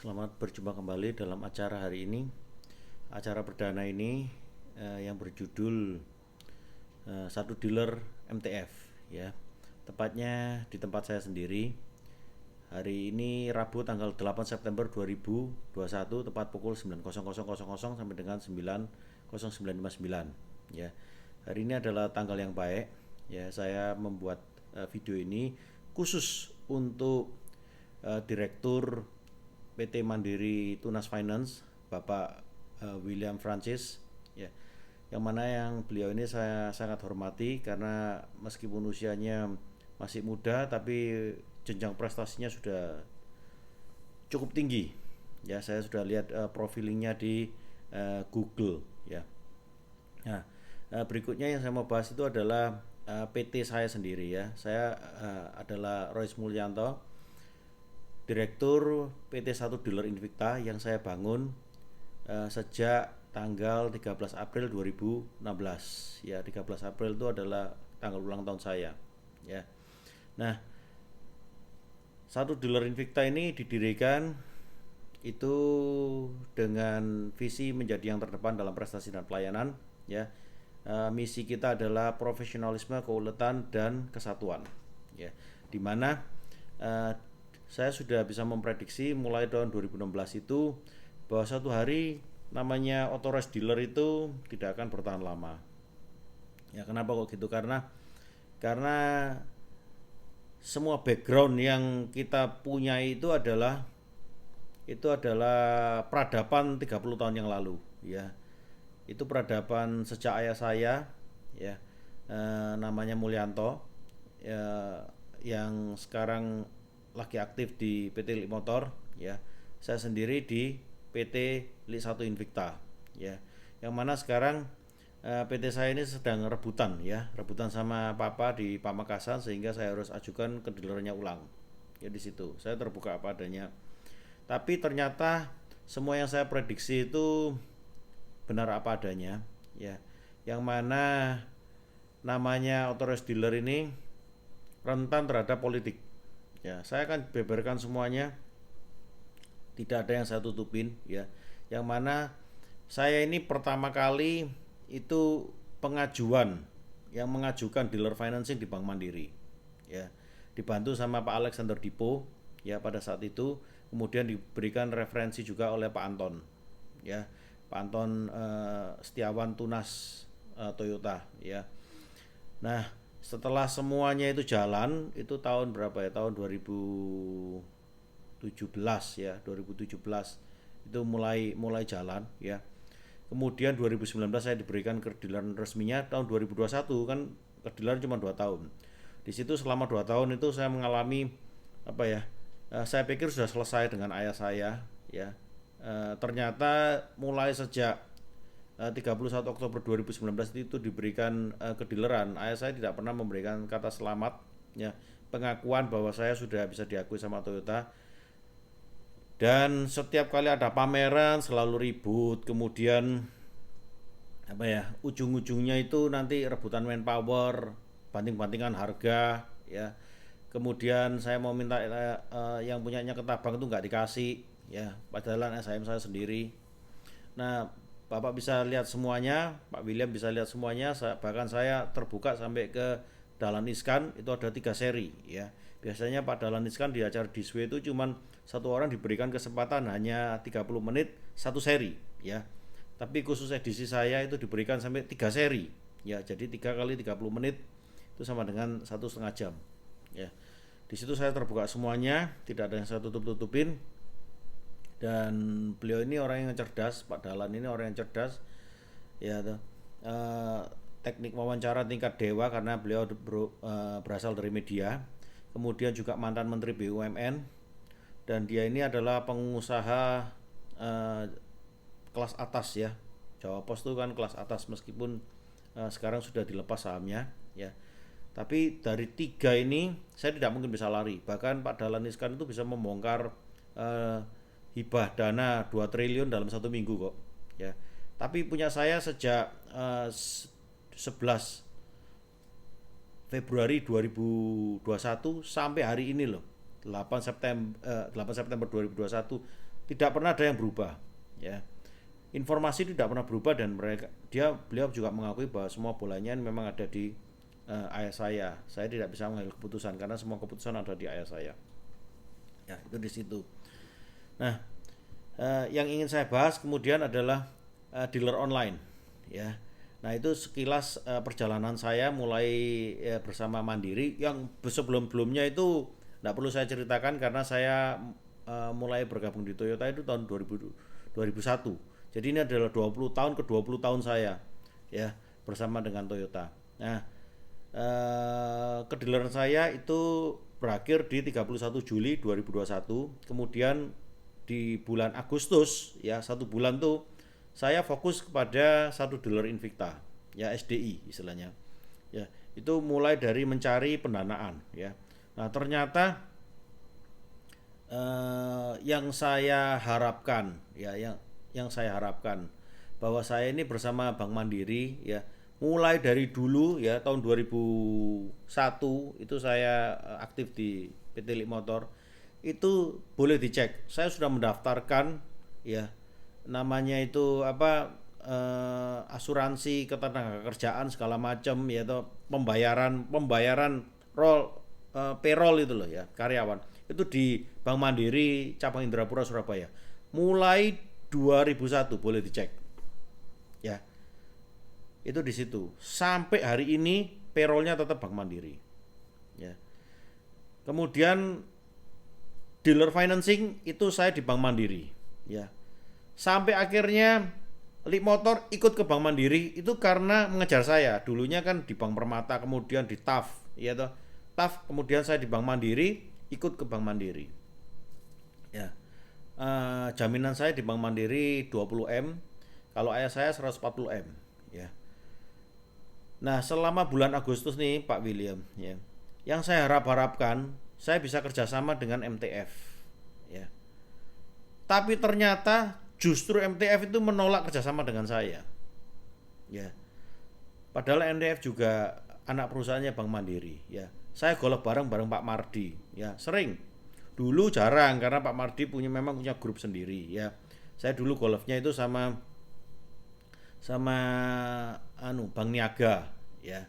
Selamat berjumpa kembali dalam acara hari ini. Acara perdana ini yang berjudul Satu Dealer MTF ya. Tepatnya di tempat saya sendiri. Hari ini Rabu tanggal 8 September 2021 tepat pukul 9.00 sampai dengan 9.0959 ya. Hari ini adalah tanggal yang baik ya. Saya membuat video ini khusus untuk Direktur PT Mandiri Tunas Finance Bapak William Francis ya, yang beliau ini saya sangat hormati karena meskipun usianya masih muda tapi jenjang prestasinya sudah cukup tinggi ya. Saya sudah lihat profilingnya di Google ya. Nah, berikutnya yang saya mau bahas itu adalah PT saya sendiri ya. Saya adalah Royce Mulyanto, Direktur PT 1 Dealer Invicta yang saya bangun sejak tanggal 13 April 2016 ya. 13 April itu adalah tanggal ulang tahun saya ya. Nah, 1 Dealer Invicta ini didirikan itu dengan visi menjadi yang terdepan dalam prestasi dan pelayanan ya. Misi kita adalah profesionalisme, keuletan dan kesatuan ya. Dimana saya sudah bisa memprediksi mulai tahun 2016 itu bahwa suatu hari namanya authorized dealer itu tidak akan bertahan lama. Ya, kenapa kok gitu? Karena semua background yang kita punya itu adalah peradaban 30 tahun yang lalu ya. Itu peradaban sejak ayah saya ya, namanya Mulyanto ya, yang sekarang lagi aktif di PT Lik Motor ya. Saya sendiri di PT Lik 1 Invicta ya. Yang mana sekarang PT saya ini sedang rebutan sama papa di Pamekasan, sehingga saya harus ajukan ke dealernya ulang. Ya di situ saya terbuka apa adanya. Tapi ternyata semua yang saya prediksi itu benar apa adanya ya. Yang mana namanya authorized dealer ini rentan terhadap politik. Ya, saya akan beberkan semuanya. Tidak ada yang saya tutupin ya. Yang mana saya ini pertama kali itu yang mengajukan dealer financing di Bank Mandiri ya. Dibantu sama Pak Alexander Dipo ya pada saat itu. Kemudian diberikan referensi juga oleh Pak Anton ya. Pak Anton Setiawan Tunas Toyota ya. Nah, setelah semuanya itu jalan, itu tahun berapa ya? Tahun 2017 ya, 2017 itu mulai jalan ya. Kemudian 2019 saya diberikan keadilan resminya. Tahun 2021 kan keadilan cuma 2 tahun. Di situ selama 2 tahun itu saya mengalami apa ya? Saya pikir sudah selesai dengan ayah saya ya. Ternyata mulai sejak 31 Oktober 2019 itu diberikan kedileran, ayah saya tidak pernah memberikan kata selamat ya, pengakuan bahwa saya sudah bisa diakui sama Toyota. Dan setiap kali ada pameran selalu ribut, kemudian apa ya, ujung-ujungnya itu nanti rebutan manpower, banting-bantingan harga ya. Kemudian saya mau minta yang punyanya Ketabang itu nggak dikasih ya, padahal SHM saya sendiri. Nah, Bapak bisa lihat semuanya, Pak William bisa lihat semuanya, bahkan saya terbuka sampai ke Dahlan Iskan, itu ada 3 seri ya. Biasanya Pak Dahlan Iskan di acara Diswe itu cuman satu orang diberikan kesempatan hanya 30 menit 1 seri ya. Tapi khusus edisi saya itu diberikan sampai 3 seri ya. Jadi 3 kali 30 menit itu sama dengan 1,5 jam ya. Di situ saya terbuka semuanya, tidak ada yang saya tutup-tutupin. Dan beliau ini orang yang cerdas, Pak Dahlan ini orang yang cerdas ya tuh. Teknik wawancara tingkat dewa karena beliau berasal dari media. Kemudian juga mantan Menteri BUMN, dan dia ini adalah pengusaha kelas atas ya. Jawa Pos itu kan kelas atas, meskipun sekarang sudah dilepas sahamnya ya. Tapi dari 3 ini saya tidak mungkin bisa lari. Bahkan Pak Dahlan Iskan itu bisa membongkar hibah dana 2 triliun dalam 1 minggu kok ya. Tapi punya saya sejak 11 Februari 2021 sampai hari ini loh, 8 September 2021, tidak pernah ada yang berubah, ya. Informasi tidak pernah berubah dan beliau juga mengakui bahwa semua bolanya memang ada di ayah saya. Saya tidak bisa mengambil keputusan karena semua keputusan ada di ayah saya. Ya, itu di situ. Nah, yang ingin saya bahas kemudian adalah dealer online, ya. Nah, itu sekilas perjalanan saya mulai bersama Mandiri yang sebelum-sebelumnya itu tidak perlu saya ceritakan karena saya mulai bergabung di Toyota itu tahun 2001. Jadi ini adalah 20 tahun ke 20 tahun saya, ya, bersama dengan Toyota. Nah, kedealeran saya itu berakhir di 31 Juli 2021. Kemudian di bulan Agustus, ya, 1 bulan tuh saya fokus kepada satu dealer Invicta, ya, SDI istilahnya. Ya, itu mulai dari mencari pendanaan, ya. Nah, ternyata yang saya harapkan, ya, yang saya harapkan bahwa saya ini bersama Bank Mandiri, ya, mulai dari dulu, ya, tahun 2001 itu saya aktif di PT Lik Motor. Itu boleh dicek. Saya sudah mendaftarkan, ya, namanya itu apa, asuransi ketenagakerjaan segala macam, yaitu pembayaran payroll itu loh, ya, karyawan. Itu di Bank Mandiri cabang Indrapura Surabaya. Mulai 2001 boleh dicek. Ya. Itu di situ. Sampai hari ini payrollnya tetap Bank Mandiri. Ya. Kemudian dealer financing itu saya di Bank Mandiri, ya. Sampai akhirnya Lik Motor ikut ke Bank Mandiri itu karena mengejar saya. Dulunya kan di Bank Permata, kemudian di TAF, ya toh. TAF, kemudian saya di Bank Mandiri, ikut ke Bank Mandiri. Ya. Jaminan saya di Bank Mandiri 20M, kalau ayah saya 140M, ya. Nah, selama bulan Agustus nih Pak William, ya, yang saya harapkan saya bisa kerjasama dengan MTF, ya. Tapi ternyata justru MTF itu menolak kerjasama dengan saya, ya. Padahal MTF juga anak perusahaannya Bank Mandiri, ya. Saya golf bareng Pak Mardi, ya, sering. Dulu jarang karena Pak Mardi memang punya grup sendiri, ya. Saya dulu golfnya itu sama Bank Niaga, ya.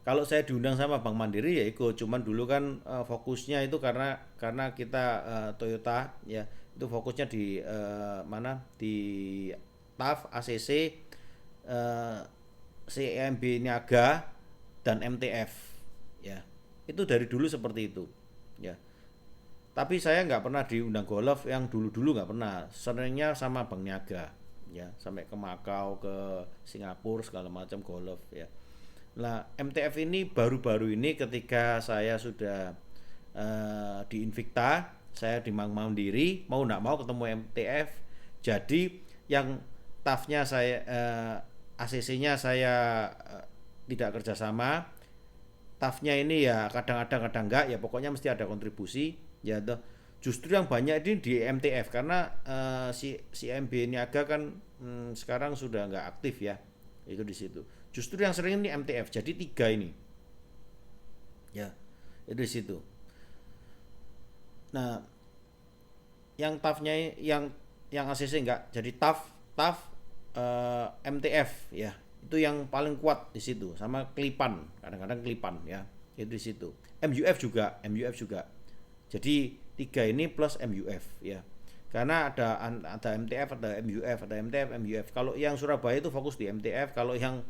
Kalau saya diundang sama Bank Mandiri ya ikut, cuman dulu kan fokusnya itu karena kita Toyota, ya, itu fokusnya di mana, di TAF, ACC, CMB Niaga dan MTF, ya. Itu dari dulu seperti itu, ya. Tapi saya nggak pernah diundang golf yang dulu-dulu, nggak pernah. Seringnya sama Bank Niaga, ya, sampai ke Makau, ke Singapura segala macam golf, ya. Nah, MTF ini baru-baru ini ketika saya sudah di Invicta, saya di Bank Mandiri, mau nggak mau ketemu MTF. Jadi yang TAF-nya saya, ACC-nya saya tidak kerjasama. TAF-nya ini ya kadang-kadang kadang enggak, ya pokoknya mesti ada kontribusi, ya toh. Justru yang banyak ini di MTF karena si MB Niaga kan sekarang sudah nggak aktif, ya. Itu di situ. Justru yang sering ini MTF. Jadi 3 ini. Ya. Itu di situ. Nah, yang TAF-nya yang ACC enggak. Jadi TAF MTF, ya. Itu yang paling kuat di situ, sama Kelipan, kadang-kadang Kelipan, ya. Itu di situ. MUF juga. Jadi 3 ini plus MUF, ya. Karena ada MTF, ada MUF, ada MTF, MUF. Kalau yang Surabaya itu fokus di MTF, kalau yang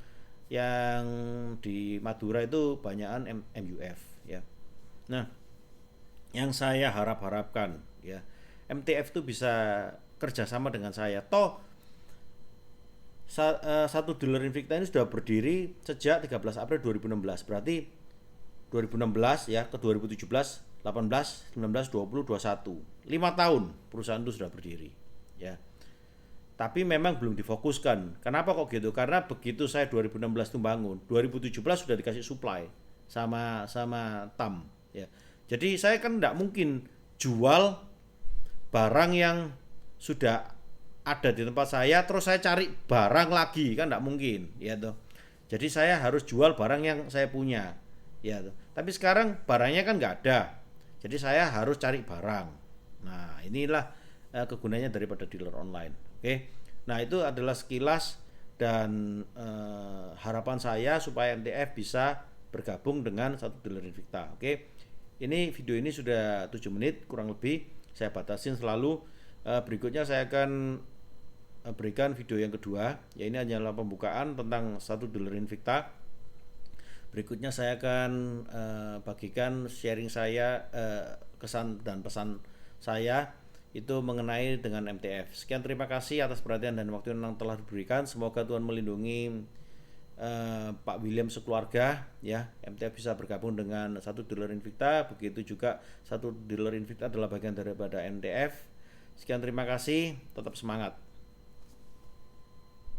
di Madura itu banyakan MUF, ya. Nah, yang saya harapkan, ya, MTF itu bisa kerjasama dengan saya. Toh satu dealer Invicta ini sudah berdiri sejak 13 April 2016. Berarti 2016, ya, ke 2017, 18, 19, 20, 21. 5 tahun perusahaan itu sudah berdiri, ya. Tapi memang belum difokuskan. Kenapa kok gitu? Karena begitu saya 2016 itu bangun, 2017 sudah dikasih supply sama TAM, ya. Jadi saya kan tidak mungkin jual barang yang sudah ada di tempat saya terus saya cari barang lagi, kan tidak mungkin, ya toh. Jadi saya harus jual barang yang saya punya, ya toh. Tapi sekarang barangnya kan nggak ada, jadi saya harus cari barang. Nah, inilah kegunaannya daripada dealer online. Oke. Nah, itu adalah sekilas dan harapan saya supaya MTF bisa bergabung dengan satu dealer Invicta. Oke. Ini video ini sudah 7 menit kurang lebih. Saya batasin selalu. Berikutnya saya akan berikan video yang kedua, ya ini hanyalah pembukaan tentang satu dealer Invicta. Berikutnya saya akan bagikan sharing saya, kesan dan pesan saya itu mengenai dengan MTF. Sekian, terima kasih atas perhatian dan waktu yang telah diberikan. Semoga Tuhan melindungi Pak William sekeluarga, ya. MTF bisa bergabung dengan satu dealer Invicta, begitu juga satu dealer Invicta adalah bagian daripada MTF. Sekian, terima kasih, tetap semangat.